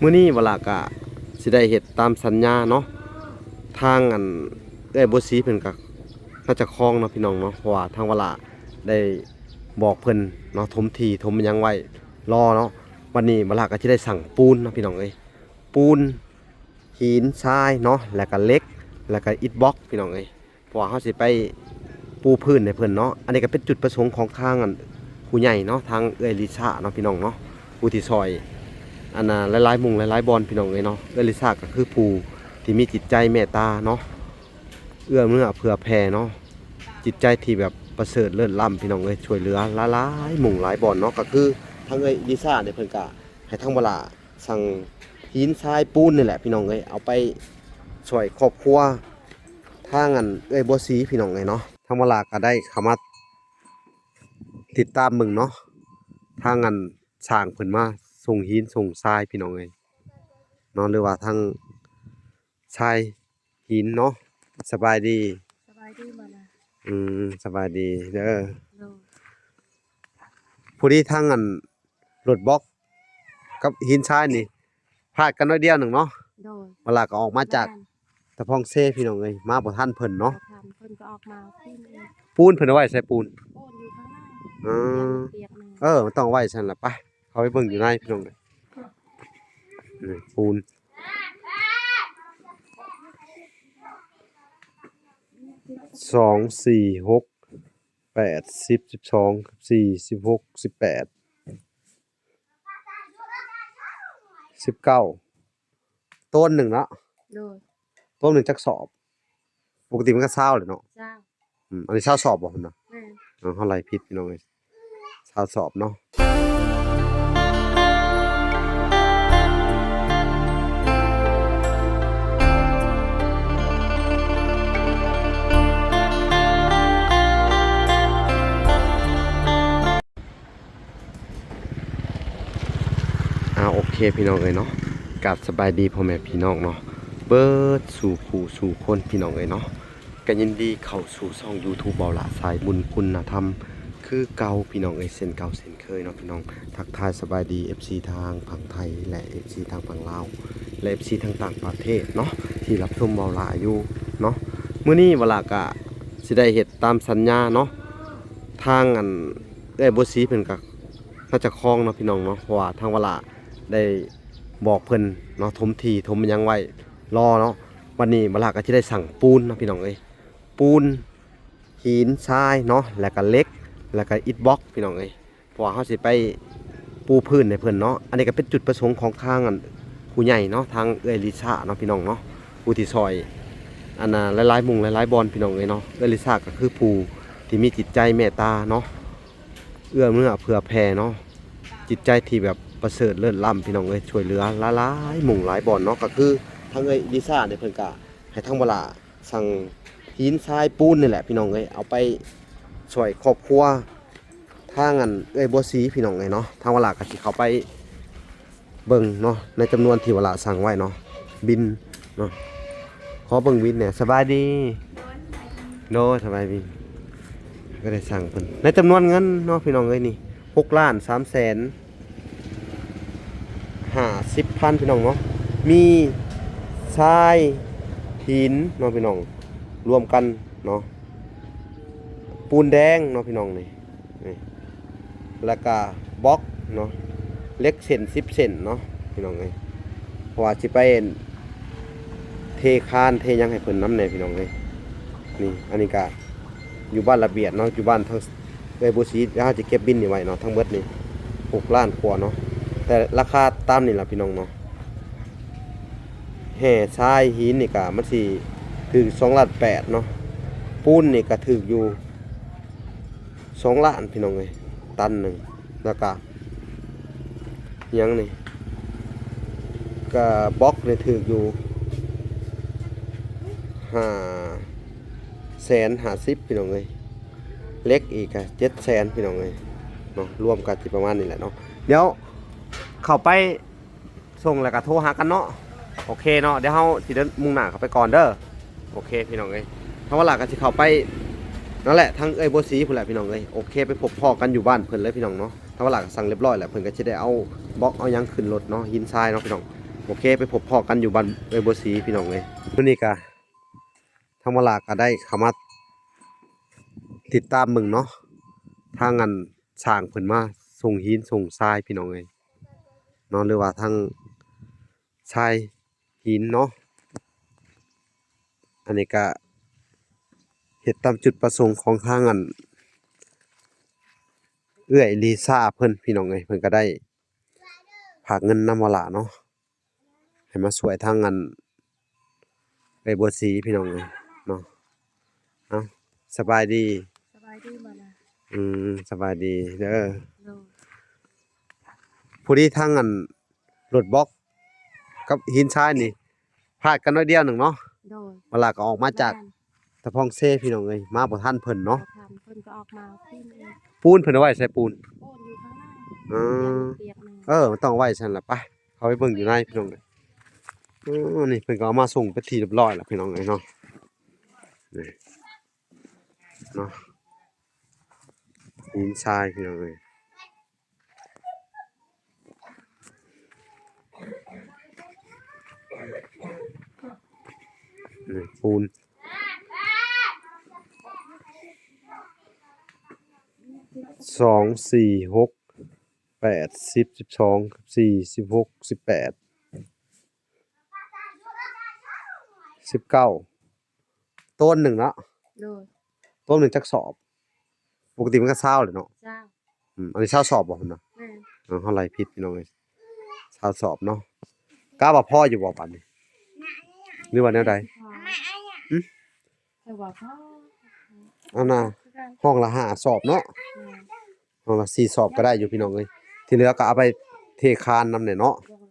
มื้อนี้วลากะสิได้เฮ็ดตามสัญญาเนาะทางบ่สีเพิ่นก็น่าจะคล้องเนาะพี่น้องเนาะเพราะว่าทางวลาได้บอกเพิ่นเนาะถมที่ถมหยังไว้รอเนาะวันนี้วลาก็สิได้สั่งปูนเนาะพี่น้องเอ้ยปูนหินทรายเนาะแล้วก็เหล็กแล้วก็อิฐบล็อกพี่น้องเอ้ยเพราะว่าเฮาสิไปปูพื้นให้เพิ่นเนาะอันนี้ก็เป็นจุดประสงค์ของทางผู้ใหญ่เนาะทางลิซ่าเนาะพี่น้องเนาะผู้ที่ซอย อันน่ะหลายๆมุงหลายๆบอลพี่น้องเลยเนาะเอลิซาก็คือผู้ที่มีจิตใจเมตตาเนาะเอื้อเมื่อเผื่อแผ่เนาะจิตใจที่แบบประเสริฐเลิศล้ำพี่น้องเลยช่วยเหลือหลายๆมุงหลายบอลเนาะก็คือทางเอลิซาเนี่ยเพิ่นก็ให้ทางเวลาสั่งหินทรายปูนนี่แหละพี่น้องเลยเอาไปช่วยครอบครัวทางบัวสีพี่น้องเลยเนาะทางเวลาก็ได้เข้ามาติดตามมึงเนาะทางสร้างเพิ่นมาส่งหินส่งทรายพี่น้องเอ้ยเนาะหรือว่าทางทรายหินเนาะสบายดีสบายดีบ่ล่ะสบายดีเด้อโดยผู้ที่ทางรถบล็อกกับหินทรายนี่พลาดกันน้อยเดียวหนึ่งเนาะโดยเวลาก็ออกมาจากตะพองเซพี่น้องเอ้ยมาบ่ทันเพิ่นเนาะทำเพิ่นก็ออกมาขึ้นเอง ปูนเพิ่นเอาไว้ใส่ปูนโอนอยู่ข้างหน้าอือเปียกๆนึงมันต้องเอาไว้ซั่นล่ะไปเขาไปเบิ่งอยู่ในพี่น้องเอ้ยนี่ปูน2 4 6 8 10 12 14 16 18 19ต้นหนึ่งเนาะโดยต้นหนึ่งจักสอบปกติมันก็20แหละเนาะเจ้าอันนี้20สอบบ่พุ่นน่ะแม่เฮาไล่ผิดพี่น้องเอ้ย20สอบเนาะโอเคพี่น้องเอ้ยเนาะกราบสบายดีพ่อแม่พี่น้องเนาะเบิดสู่ผู้สู่คนพี่น้องเอ้ยเนาะก็ยินดีเข้าสู่ช่อง YouTube เบาหลาสายบุญคุณธรรมคือเก่าพี่น้องเอ้ยเส้นเก่าเส้นเคยเนาะพี่น้องทักทายสบายดี FC ทางฝั่งไทยและ FC ทางฝั่งลาวและ FC ทางต่างประเทศเนาะที่รับชมเบาหลาอยู่เนาะมื้อนี้เวลาก็สิได้เฮ็ดตามสัญญาเนาะทางบ่สีเพิ่นก็น่าจะคล้องเนาะพี่น้องเนาะเพราะว่าทางเวลาได้บอกเพิ่นเนาะถมที่ถมหยังไว้รอเนาะวันนี้เวลาก็สิได้สั่งปูนเนาะพี่น้องเอ้ยปูนหินทรายเนาะแล้วก็เหล็กแล้วก็อิฐบล็อกพี่น้องเอ้ยเพราะว่าเฮาสิไปปูพื้นให้เพิ่นเนาะอันนี้ก็เป็นจุดประสงค์ของทางผู้ใหญ่เนาะทางลิซ่าเนาะพี่น้องเนาะผู้ที่ซอยอันน่ะหลายๆมุงหลายๆบอลพี่น้องเอ้ยเนาะลิซ่าก็คือผู้ที่มีจิตใจเมตตาเนาะเอื้อเมื่อเผื่อแผ่เนาะจิตใจที่แบบประเสริฐเลิศล้ำพี่น้องเอ้ยช่วยเหลือหลายๆมุงหลายบอลเนาะก็คือทางลิซ่าเนี่ยเพิ่นก็ให้ทางเวลาสั่งหินทรายปูนนี่แหละพี่น้องเอ้ยเอาไปช่วยครอบครัวทางบัวสีพี่น้องเอ้ยเนาะทางเวลาก็สิเข้าไปเบิ่งเนาะในจำนวนที่เวลาสั่งไว้เนาะบินเนาะขอเบิ่งบินเนี่ยสบายดีโดสบายดีก็ได้สั่งเพิ่นในจำนวนเงินเนาะพี่น้องเอ้ยนี่6,350,000พี่น้องเนาะมีทรายหินเนาะพี่น้องรวมกันเนาะปูนแดงเนาะพี่น้องนี่แล้วก็บล็อกเนาะเล็กเส้น10เส้นเนาะพี่น้องเอ้ยเพราะว่าสิไปเทคานเทหยังให้เพิ่นนำแน่พี่น้องเอ้ยนี่อันนี้ก็อยู่บ้านระเบียดเนาะอยู่บ้านทางบัวสีเฮาจะเก็บบินนี่ไว้เนาะทั้งเบิดนี่6 ล้านกว่าเนาะแต่ราคาตามนี่ล่ะพี่น้องเนาะแห่ทรายหินนี่ก็มันสิถึง2 ล้าน8เนาะปูนนี่ก็ถึกอยู่2 ล้านพี่น้องเอ้ยตันหนึงแล้วก็หยังนี่ก็บล็อกนี่ถึกอยู่550,000พี่น้องเอ้ยเล็กอีกก็700,000พี่น้องเอ้ยเนาะรวมกันสิประมาณนี้แหละเนาะเดี๋ยวเข้าไปส่งแล้วก็โทรหากันเนาะโอเคเนาะเดี๋ยวเฮาสิเดินมุ่งหน้าเข้าไปก่อนเด้อโอเคพี่น้องเอ้ยถ้าว่าหลักก็สิเข้าไปนั่นแหละทั้งบัวสีพุ่นแหละพี่น้องเอ้ยโอเคไปพบพ่อกันอยู่บ้านเพิ่นเลยพี่น้องเนาะถ้าว่าหลักสั่งเรียบร้อยแล้วเพิ่นก็สิได้เอาบล็อกเอาหยังขึ้นรถเนาะหินทรายเนาะพี่น้อง โอเคไปพบพอกันอยู่บ้านเวยบัวศรีพี่น้องเลยมื้อนี้ก็ทางเวลาก็ได้เข้ามาติดตามมึงเนาะทางอันสร้างเพิ่นมาส่งหินส่งทรายพี่น้องเอ้ยเนาะหรือว่าทางทรายหินเนาะอันนี้ก็เฮ็ดตามจุดประสงค์ของทางอันเอื้อยลีซ่าเพิ่นพี่น้องเอ้ยเพิ่นก็ได้ฝากเงินนำเวลาเนาะให้มาช่วยทางอันเวยบัวศรีพี่น้องเอ้ยเนาะเอ้าสบายดี สบายดีมาละ สบายดีเด้อ โดย ผู้ที่ทั้งอันรถบล็อกกับหินทรายนี่พลาดกันน้อยเดียวหนึ่งเนาะ โดย เวลาก็ออกมาจากตะพองเซ่พี่น้องเอ้ยมาบ่ทันเพิ่น เนาะ เนาะ ทำเพิ่นก็ออกมาขึ้นเอง ปูนเพิ่นเอาไว้ใส่ปูน โอนอยู่ข้างหน้า เออ เปียกๆหนึง มันต้องเอาไว้ซั่นล่ะไปเข้าไปเบิ่งอยู่ในพี่น้องเอ้ยนี่เพิ่นก็เอามาส่งไปนที่เรียบร้อยแล้วพี่น้องเอ้ยเนาะนี่เนาะหินทรายพี่น้องเอ้ยนี่ปูน 2 4 6 8 10 12 14 16 18 19ต้นหนึ่งเนาะ โดย ต้นหนึ่งจักสอบปกติมันก็20เลยเนาะ เจ้า อันนี้20สอบบ่พุ่นน่ะ แม่น เฮาไล่ผิดพี่น้องเอ้ย20สอบเนาะกล้าว่าพออยู่บ่บัดนี้หรือว่าแนวใด พอ หึ แต่ว่าพ่อ เอาน่ะ คือกัน ห้องละ5สอบเนาะ แม่น ห้องละ4สอบก็ได้อยู่พี่น้องเอ้ยที่เหลือก็เอาไปเทคานนำเนี่ยเนาะ โดย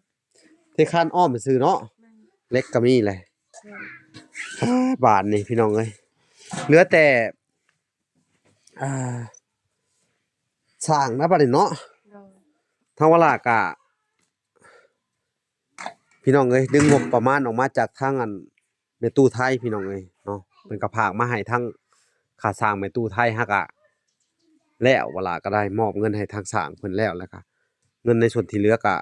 เทคานอ้อมซื่อๆเนาะ แม่น เล็กก็มีแหละ โดย บาทนี่พี่น้องเอ้ยเหลือแต่อ่าสร้างนะบัดนี้เนาะ โดย ทางเวลากะพี่น้องเอ้ยดึงงบประมาณออกมาจากทางอันแม่ตู้ไทยพี่น้องเอ้ยเนาะเพิ่นก็ฝากมาให้ทั้งค่าสร้างแม่ตู้ไทยฮักอะแล้วเวลาก็ได้มอบเงินให้ทางสร้างเพิ่นแล้วก็เงินในส่วนที่เหลือก็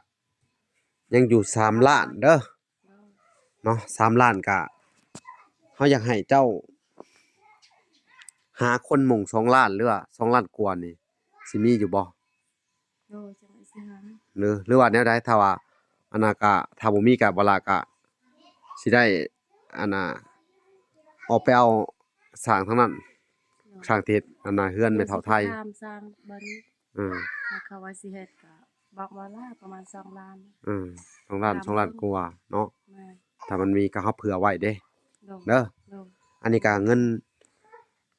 ยังอยู่3ล้านเด้อ โดย เนาะ3ล้านก็เฮาอยากให้เจ้า หาคนหม่ง2ล้านหรือว่า2ล้านกว่านี่สิมีอยู่บ่ โดยจังได๋สิหา หรือว่าแนวใดถ้าว่าอันน่ะก็ถ้าบ่มีก็บ่ล่ะก็สิได้อันน่ะออกไปเอาสร้างทางนั้นสร้างที่เฮ็ดอันน่ะเฮือนแม่เฒ่าไทย ตามสร้างบัดนี้ เออ ถ้าเขาว่าสิเฮ็ดก็บอกว่าละประมาณ2ล้าน เออ2ล้านกว่าเนาะ แม่น ถ้ามันมีก็เฮาเผื่อไว้เด้ โดย เด้อ โดย อันนี้ก็เงิน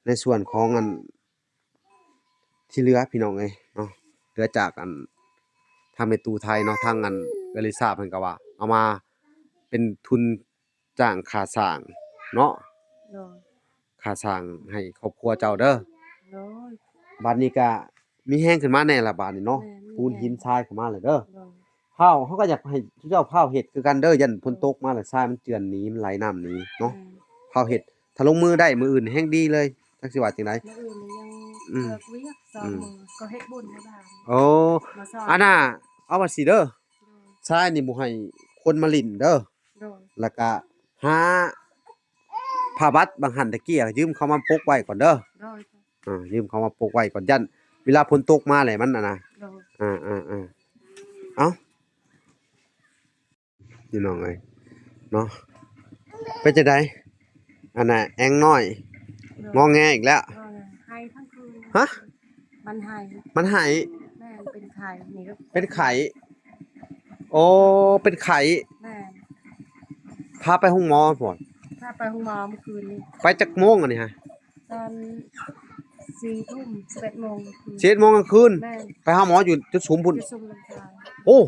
ในส่วนของอันที่เหลือพี่น้องเอ้ยเนาะเหลือจากอันทางแม่ตู้ไทยเนาะทางอันอลิซาเพิ่นก็ว่าเอามาเป็นทุนจ้างค่าสร้างเนาะ โดย ค่าสร้างให้ครอบครัวเจ้าเด้อ โดย บัดนี้ก็มีแฮงขึ้นมาแน่ละบาดนี้เนาะ แม่น ปูนหินทรายเข้ามาเลยเด้อ โดย เผาเขาก็อยากให้เจ้าเผาเฮ็ดคือกันเด้อยันฝนตกมาแล้วทรายมันเจือนหนีมันไหลน้ำหนีเนาะ แม่น เผาเฮ็ดถ้าลงมือได้มื้ออื่นแฮงดีเลยจักสิว่าจังได มื้ออื่นนี่ยัง อืม เลิกเวียก2มื้อก็เฮ็ดบุญในบ้าน โอ้ มาสอน อันน่ะเอาว่าสิเด้อ โดย ทรายนี่บ่ให้คนมาลิ้นเด้อ โดย แล้วก็หาผ้าบัดบางหันตะกี้ยืมเขามาปกไว้ก่อนเด้อ โดย ยืมเขามาปกไว้ก่อนยันเวลาฝนตกมาแหละมันน่ะนะ โดย เอ้าพี่น้องเอ้ยเนาะเป็นจังได๋อันน่ะแองน้อยงอแงอีกแล้ว โดยให้ทั้งคืน ฮะ มันให้ มันให้ แม่นเป็นไข่นี่ก็ เป็นไข้โอ้เป็นไข้ แม่น พาไปห้องหมอพุ่น ถ้าไปห้องหมอเมื่อคืนนี้ ไปจักโมงอันนี้ฮะ ตอน4 ทุ่ม11 โมงคืน 7 โมงกลางคืน แม่น ไปหาหมออยู่จุดสูงพุ่น จะซุ่มน้ำตาล โอ้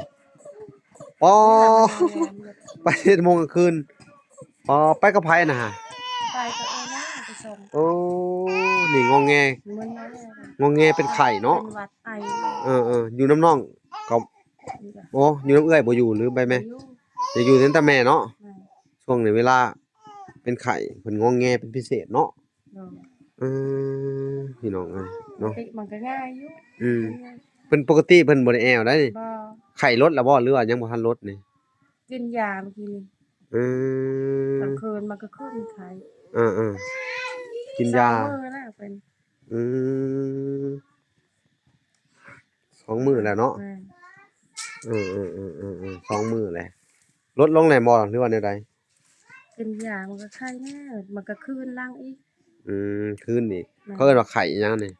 อ๋อ เวลามัน ไป7 โมงกลางคืนอ๋อไปกับไผน่ะฮะ ไปก็นะไปส่ง โอ้นี่งอแง มันนะ งอแงเป็นไข้เนาะ เป็นหวัดไอ อยู่น้ำน้องก็โอ้อยู่น้ำเอื้อยบ่อยู่หรือไปแม่ อายุ จะอยู่แต่แม่เนาะ แม่ ช่วงนี้เวลาเป็นไข้เพิ่นงอแงเป็นพิเศษเนาะ โดน พี่น้องเอ้ยเนาะ ติมันก็ง่ายอยู่ เพิ่นปกติเพิ่นบ่ได้แอวได้นี่ บ่ ไข้ลดแล้วบ่หรือว่ายังบ่ทันลดนี่ กินยาเมื่อกี้นี่ เออก ลางคืนมันก็ขึ้นไข้ เออกิน สอย าง มื้อแล้วเป็น อืม2มื้อแล้วเนาะ แม่น เออ2มื้อแล้วลดลงแหน่บ่หรือว่าแนวใด กินยามันก็ไข้แน่มันก็คืนหลังอีก คืนอีก แม่น เขาเอิ้นว่าไข้อิหยังนี่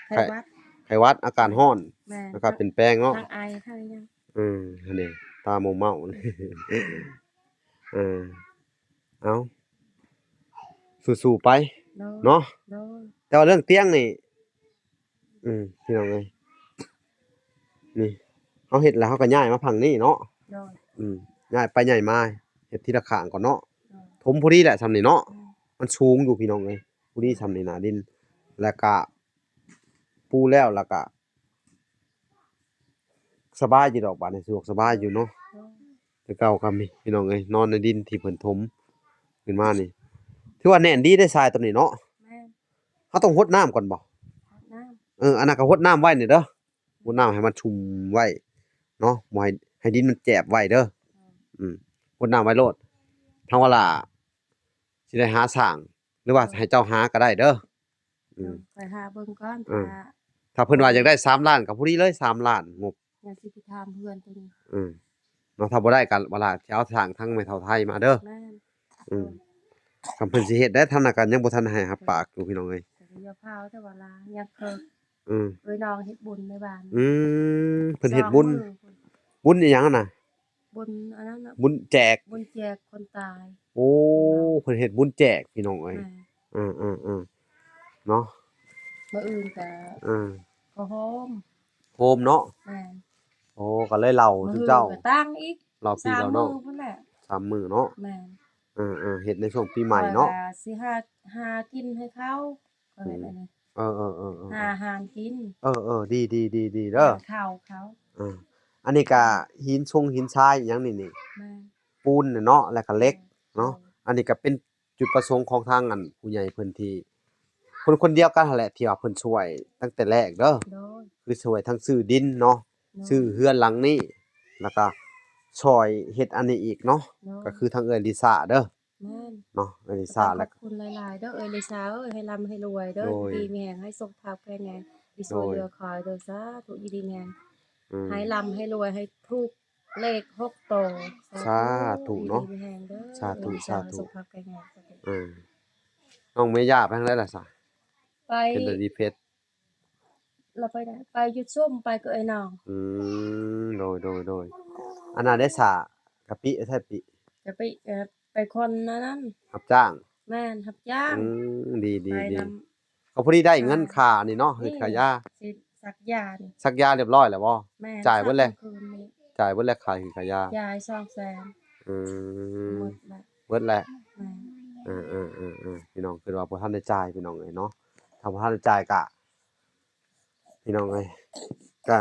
ไข้หวัด ไข้หวัดอาการร้อน แม่น อากาศเปลี่ยนแปลงเนาะ ทั้งไอทั้งหยัง อันนี้ตาเมาๆนี่ เออเอาสู้ๆไป โดย เนาะ โดย แต่ว่าเรื่องเตียงนี่พี่น้องเอ้ยนี่เฮาเฮ็ดแล้วเฮาก็ย้ายมาพังนี่เนาะ โดย ย้ายไปย้ายมาเฮ็ดทีละข้างก่อนเนาะ โดย ถมพอดีแหละซำนี่เนาะ แม่น มันสูงอยู่พี่น้องเอ้ยพอดีซำนี่หน้าดิน แล้วก็ปูแล้วแล้วก็สบายอยู่ดอกบัดนี้สะดวกสบายอยู่เนาะ โดย แต่เก่าก็มีพี่น้องเอ้ยนอนในดินที่เพิ่นถมขึ้นมานี่ถือว่าแน่นดีได้ทรายตัวนี้เนาะ แม่น เฮาต้องรดน้ำก่อนบ่ อาบน้ำ อันนั้นก็รดน้ำไว้นี่เด้อรดน้ำให้มันชุ่มไว้เนาะบ่ให้ดินมันแจบไว้เด้อรดน้ำไว้โลดทางว่าล่ะสิได้หาสร้าง หรือว่าให้เจ้าหาก็ได้เด้ออืม ไปหาเบิ่งก่อน ถ้า ถ้าเพิ่นว่าอยากได้3ล้านก็พอดีเลย3ล้านงบ อยากสิไปถามเพื่อนตัวนี้ เนาะถ้าบ่ได้ก็ว่าล่ะสิเอาสร้างทั้งแม่เฒ่าไทยมาเด้อ แม่น คันเพิ่นสิเฮ็ดได้ทำนั้นก็ยังบ่ทันให้รับปากอยู่พี่น้องเอ้ย แต่ก็อย่าพาวแต่ว่าลาอยากเคิก อืม เอ้ยน้องเฮ็ดบุญในบ้าน เพิ่นเฮ็ดบุญ สองมื้อพุ่น บุญอิหยังอะน่ะ บุญอันนั้นน่ะ บุญแจก บุญแจกคนตาย โอ้เพิ่นเฮ็ดบุญแจกพี่น้องเอ้ย แม่ เนาะ มื้ออื่นก็ เออ ก็โฮม โฮมเนาะ แม่น โอ้ก็เลยเล่า มื้อ ถึง อื่น เจ้า ก็ตั้งอีก เล่าพี่ 3 เล่า มื้ น้ อ อง พุ่นแหละ 3มื้อเนาะ แม่น เฮ็ดในช่วงปีใหม่เนาะ ข้อยก็สิหากินให้เขาก็เฮ็ดอันนี้ เออ หาอาหารกิน ดีเด้อ หาข้าวเขา เอออันนี้ก็หินชงหินทรายอิหยังนี่ แม่น ปูนน่ะเนาะแล้วก็เหล็กเนาะอันนี้ก็เป็นจุดประสงค์ของทางอันผู้ใหญ่เพิ่นที่คนเดียวกันนั่นแหละที่ว่าเพิ่นช่วยตั้งแต่แรกเด้อ โดย คือช่วยทั้งซื้อดินเนาะซื้อเรือนหลังนี้แล้วก็ช่วยเฮ็ดอันนี้อีกเนาะ โดย ก็คือทางเอิ้นลิซ่าเด้อ แม่น เนาะเอิ้นลิซ่า ข แล้ว อบคุณหลายๆเด้อเอ้ยลิซ่าเอ้ยให้ร่ำให้รวยเด้อ โดย ดีมีแรงให้สุขภาพแข็งแรงที่ช่วยเหลือคอยเด้อสาธุอยู่ดีแรง ให้ร่ำให้รวยให้ถูกเลข6โตว สาธุเนาะ อยู่ดีมีแรงเด้อ สาธุ เอ้ยลิซ่สุขภาพแข็งแรงสาธุ น้องเมย่าไปทางใดล่ะซะ ไป เป็นตาดีเพชร เราไปไหนไปหยุดส้มไปกับไอ้น้อง โดยอันนั้นได้ซะกะปิแท้ปิ จะไปไปคนนั้น รับจ้าง แม่นรับจ้าง ดี ไปนำ ก็พอดีได้เงินค่านี่เนาะเฮ็ดค่ายา สิสักยานี่ ซักยาเรียบร้อยแล้วบ่ แม่น จ่ายเบิดเลย สักมื่อคืนนี้ จ่ายเบิดแล้วค่าเฮ็ดค่ายาย าย200,000 อืม หมดแล้ว เบิดแล้ว แม่น พี่น้องคือว่าบ่ทันได้จ่ายพี่น้องเอ้ยเนาะถ้าบ่ทันได้จ่ายก็พี่น้องเอ้ยก็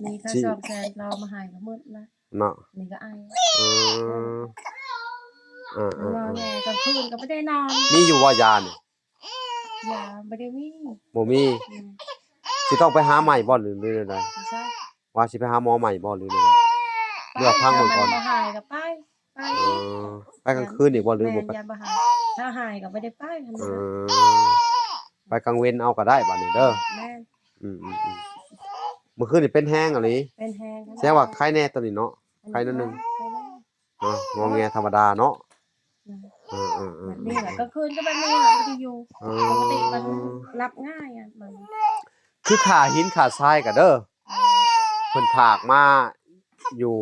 นี่ถ้า สิ 200,000เรามาให้ก็หมดแล้ว เนาะ นี่ก็ไอ เออ นอนแม่กลางคืนก็ไม่ได้นอน มีอยู่บ่ยานี่ ยาไม่ได้มี บ่มี อืม สิต้องไปหาใหม่บ่หรือใด ไม่ใช่ ว่าสิไปหาหมอใหม่บ่หรือใดเลือกพังหมดก่อน ยามาหายก็ไป เออไปกลางคืนอีกบ่หรือบ่ไป แม่นยามาหายถ้าหายก็ไม่ได้ไปคัน เอ นั้น ไปกลางเว้นเอาก็ได้บัดนี้เด้อ แม่น เมื่อคืนนี่เป็นแห้งอะลิ เป็นแฮง แสดงว่าไข้แน่ตัวนี้เนาะ ไข้นิดนึง เนาะงอแงธรรมดาเนาะเออ แบบนี้แหละกลางคืนก็แบบนี้แหละไม่ได้อยู่ปกติมันรับง่ายอ่ะมัน คือขาหินขาทรายก็เด้อเพิ่นผากมาอยู่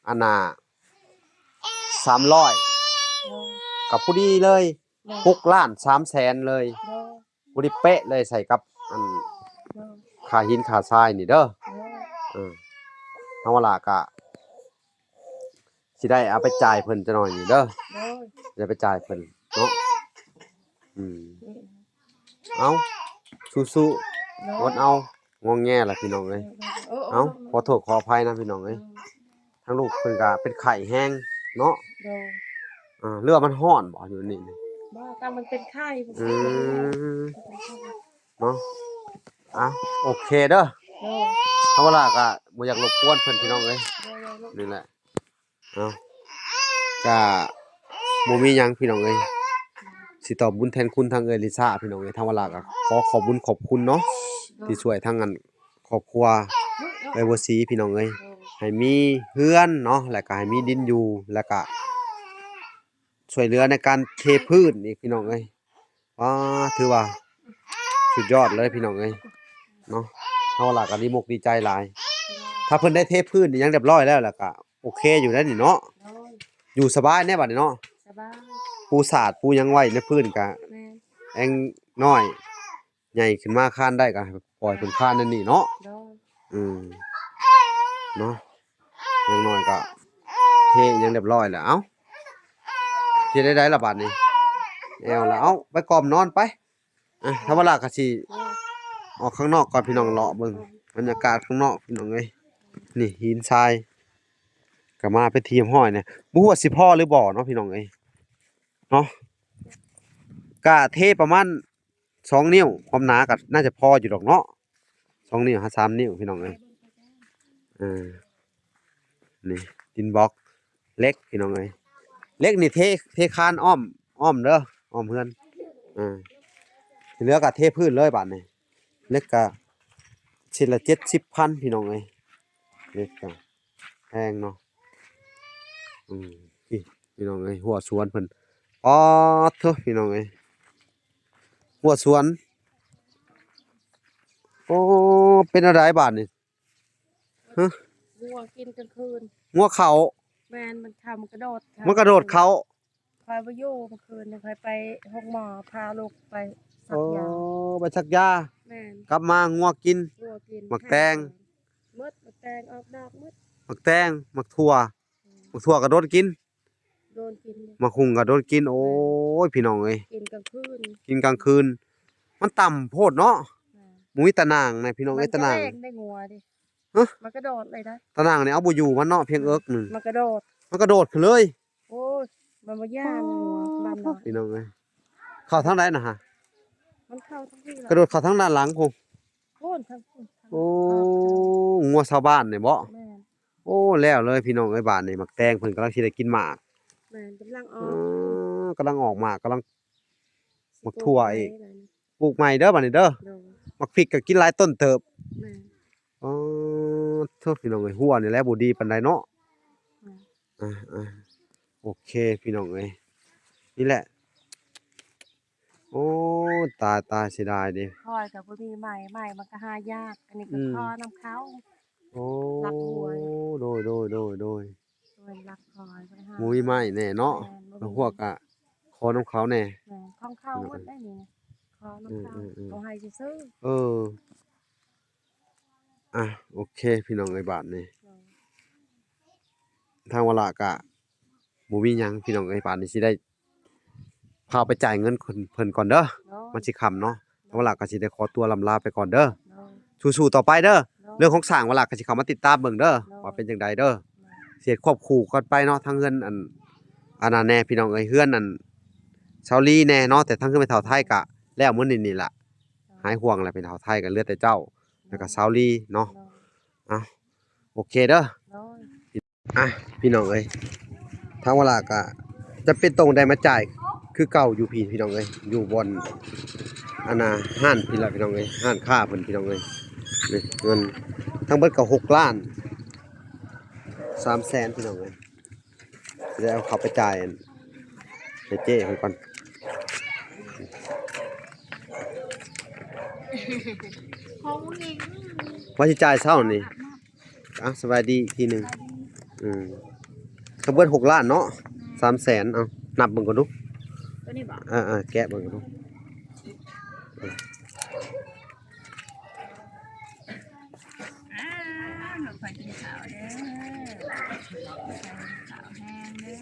อันน่ะ300 โด กับผู้ดีเลย โด 6ล้าน3แสนเลย โด ผู้ดีเป๊ะเลยใส่กับอัน โด ขาหินขาทรายนี่เด้อ โด ทางเวลาก็สิได้เอาไปจ่ายเพิ่นจักหน่อยนี่เด้อ โด จะไปจ่ายเพิ่นเนาะเอาสู้ๆอดเอางอแงล่ะพี่น้องเอ้ยเอาขอโทษขออภัยนะพี่น้องเอ้ยทางลูกเพิ่นก็เป็นไข้แห้งเนาะ โด เรือมันร้อนบ่อยู่นี่ บ้ากำมันเป็นไข้ เนาะโอเคเด้อ โด ทางเวลาก็บ่อยากรบกวนเพิ่นพี่น้องเอ้ย โด นี่แหละ เอาก็บ่มีหยังพี่น้องเอ้ยสิตอบบุญแทนคุณทางเอ้ยลิซ่าพี่น้องเอ้ยทางวลาก็ขอขอบบุญขอบคุณเนาะที่ช่วยทางอันครอบครัวเอ้ยบ่สีพี่น้องเอ้ยให้มีเฮือนเนาะแล้วก็ให้มีดินอยู่แล้วก็ช่วยเหลือในการเทพื้นอีกพี่น้องเอ้ยถือว่าสุดยอดเลยพี่น้องเอ้ยเนาะทางวลาก็ดีมกดีใจหลายถ้าเพิ่นได้เทพื้นนี่ยังเรียบร้อยแล้วก็โอเคอยู่แล้วนี่เนาะอยู่สบายแน่บัดนี้เนาะ สบาย ปูสาดปูหยังไว้ในพื้นกะ แม่น แองน้อยใหญ่ขึ้นมาค้านได้ก็ปล่อยเพิ่นค้านนั่นนี่เนาะ โดย อืมเนาะอย่างน้อยก็เทยังเรียบร้อยแล้วเอ้าเฮ็ดได้ล่ะบัดนี้แอวแล้วเอ้าไปกล่อมนอนไปถ้าเวลาก็สิออกข้างนอกก่อนพี่น้องเลาะเบิ่งบรรยากาศข้างนอกพี่น้องเอ้ยนี่หินทรายก็มาไปเทียมห้อยเนี่ยบ่ฮู้ว่าสิพอหรือบ่เนาะพี่น้องเอ้ยเนาะก็เทประมาณ2นิ้วความหนาก็น่าจะพออยู่ดอกเนาะ2นิ้วหา3นิ้วพี่น้องเอ้ยเออนี่ดินบล็อกเล็กพี่น้องเอ้ยเล็กนี่เทคานอ้อมเด้ออ้อมเฮือนที่เหลือก็เทพื้นเลยบาดนี้เล็กก็ชิ้นละ70,000พี่น้องเอ้ยเล็กก็แพงเนาะพี่น้องเอ้ยหัวสวนเพิ่นอ๋อเถอะพี่น้องเอ้ยหัวสวนโอ้เป็นอะไรบาดนี่ฮะ วัวกินกลางคืน งัวเขา แม่นมันทำกระโดด มันกระโดดเขา คอยไปอยู่เมื่อคืนเนี่ยคอยไปห้องหมอพาลูกไปสั โอ้ กยา ไปชักยา แม่น กลับมางัวกิน วัวกิน หมักแตง มืดหมักแตงออกดอกมืด หมักแตงหมักถั่วก็โดนกิน โดนกินเนี่ย หมักหุ่งก็โดนกินโอ้ยพี่น้องเอ้ย กินกลางคืน กินกลางคืน มันต่ำโพดเนาะ แม่น หมุ้ยตะนางนะพี่น้องเอ้ยตะนาง มันก็แรงได้งัวดิ ฮะ มันกระโดดเลยนะ ตะนางนี่เอาบ่อยู่มันเนาะเพียงเอิกหนึง มันกระโดด มันกระโดดขึ้นเลย โอ้ยมันมาย่างงัวบ้านเรา พี่น้องเอ้ยเข้าทางใดน่ะฮะ มันเข้าทั้งที่ กระโดดเข้าทางด้านหลังพุ่น โค่นทั้งพุ่นทั้ง โอ้งัวชาวบ้านนี่บ่ แม่น โอ้แล้วเลยพี่น้องเอ้ยบ้านนี่หมักแตงเพิ่นกำลังสิได้กินหมาก แม่นกำลังอ เอ อก อกำลังออกหมากกำลัง สิ บักถั่วอีก ปลูไว้เลยนะ ปลูกใหม่เด้อบัดนี้เด้อ โดน มักพริกก็กินหลายต้นเติบ แม่น อ๋อโทษพี่น้องเอ้ยหัวนี่แหละบ่ดีปานใดเนาะ แม่น โอเคพี่น้องเอ้ยนี่แหละ โอ้ตายเสียดายเด้ คอยกับบ่มีใหม่มันก็หายาก อันนี้ก็คอน้ำเขา โอ้ รักหัว โดย โดยรักคอยมันหา หมุ้ยไม้แน่เนาะ แม่นบ่ แล้ว มี พวกอะขอน้ำเขาแน่ แม่นของเขาหมดได้นี่นะคอน้ำเขา อืม เอาให้ซื้อ เออโอเค พี่น้องเอ้ยบาดนี่ ๆ ทางวลากะบ่มีหยังพี่น้องเอ้ยบาดนี้สิได้พาไปจ่ายเงินเพิ่นก่อนเด้อ เนาะ มันสิค่ำเนาะทางวลาก็สิได้ขอตัวลำลาไปก่อนเด้อ เนาะ สู้ๆต่อไปเด้อ เนาะ เรื่องของสร้างวลาก็สิเข้ามาติดตามเบิ่งเด้อ เนาะ ว่าเป็นจังใดเด้อเสียควบคู่กันไปเนาะทั้งเฮือนอันนั้นแน่พี่น้องเอ้ยเฮือนอันชาวลีแน่เนาะแต่ทั้งเฮือนไปเฒ่าไทยกะแล้วมื้อนี้นี่ล่ะหายห่วงแล้วไปเฒ่าไทยก็เหลือแต่เจ้าแล้วก็ชาวลีเนาะ เนาะ โอเคเด้อ เนาะ พี่น้องเอ้ยทางเวลาก็จะเป็นตรงได้มาจ่ายคือเก่าอยู่พี่น้องเอ้ยอยู่บนอันน่ะห้านพี่ละพี่น้องเอ้ยห้านค้าเพิ่นพี่น้องเอ้ยนี่เงินทั้งเบิดก็6 ล้าน3 แสนพี่น้องเอ้ยจะเอาเขาไปจ่ายให้เจ้เพิ่นก่อน ของอีก ว่าสิจ่ายเช้านี่สบายดีอีกทีหนึงทั้งเบิด6 ล้านเนาะ3 แสนเอานับเบิ่งก่อนดู ตัวนี้บ่ แกะเบิ่งก่อนดู หนูคอยกินข้าวเด้อข้าวแห้งเด้อ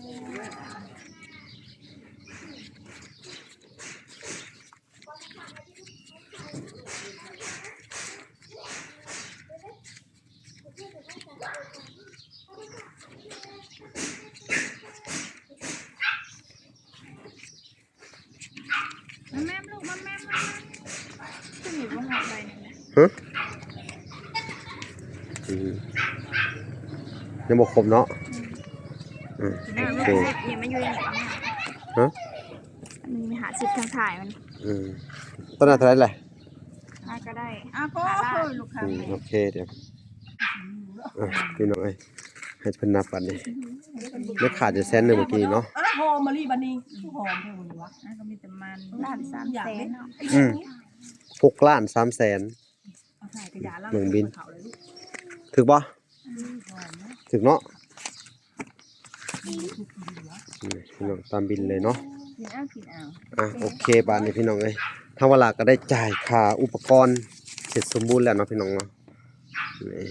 แม่ลูกแม่ขึ้นอยู่บนหัวใจนี่ ฮะยังบ่ครบเนาะ น่า โอ ไม่ เค ได้ยังไม่อยู่ในไหนบ้าง ฮะ มันมีหาสิบทางถ่ายมัน ต้นนั้นเท่าไหร่แหละ ถ้าก็ได้ ก็ หาล้าน ลูกค้า โอเคเดี๋ยวพี่น้องเอ้ยให้เพิ่นนับบัดนี้ไม่ขาดจะแสนหนึงเมื่อกี้เนาะ หอมมะลิบันนี้หอมแค่วันนี้วะ ก็มีแต่มันล้าน300,000เนาะ 6 ล้าน 3 แสนเมืองบินถึกบ่ถึกเนาะนี่พี่น้องตามบินเลยเนาะ กินเอา โอเคบาดนี้พี่น้องเอ้ยทางเวลาก็ได้จ่ายค่าอุปกรณ์เสร็จสมบูรณ์แล้วเนาะพี่น้องเนาะนี่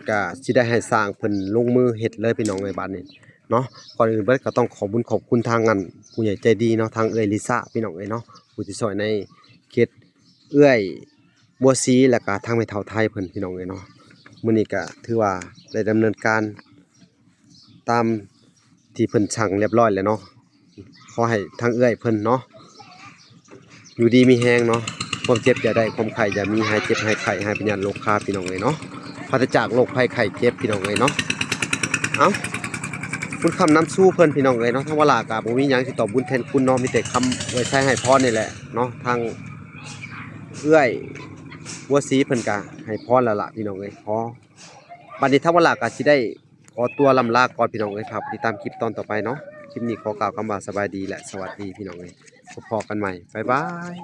ก็สิได้ให้สร้างเพิ่นลงมือเฮ็ดเลยพี่น้องเอ้ยบาดนี้เนาะก่อนอื่นเบิดก็ต้องขอบคุณทางงานผู้ใหญ่ใจดีเนาะทางเอ้ยลิซ่าพี่น้องเอ้ยเนาะผู้ที่ช่วยในเขตเอื้อยบัวซีแล้วก็ทางแม่เฒ่าไทยเพิ่นพี่น้องเอ้ยเนาะมื้อนี้ก็ถือว่าได้ดำเนินการตามที่เพิ่นสั่งเรียบร้อยแล้วเนาะขอให้ทางเอื้อยเพิ่นเนาะอยู่ดีมีแฮงเนาะความเจ็บอย่าได้ความไข้อย่ามีหายเจ็บหายไข้หายเป็นยันโรคคาพี่น้องเอ้ยเนาะปราศจากโรคภัยไข้เจ็บพี่น้องเอ้ยเนาะเอ้าคุณคำน้ำสู้เพิ่นพี่น้องเอ้ยเนาะทางเวลาก็บ่มีหยังสิตอบบุญแทนคุณเนาะมีแต่คำไว้ใช้ให้พรนี่แหละเนาะทางเอื้อยบัวสีเพิ่นก็ให้พรแล้วล่ะพี่น้องเอ้ยขอบัดนี้ทางเวลาก็สิได้ขอตัวลำลาก่อนพี่น้องเอ้ยครับติดตามคลิปตอนต่อไปเนาะคลิปนี้ขอกล่าวคำว่าสบายดีและสวัสดีพี่น้องเอ้ยพบกันใหม่บ๊ายบาย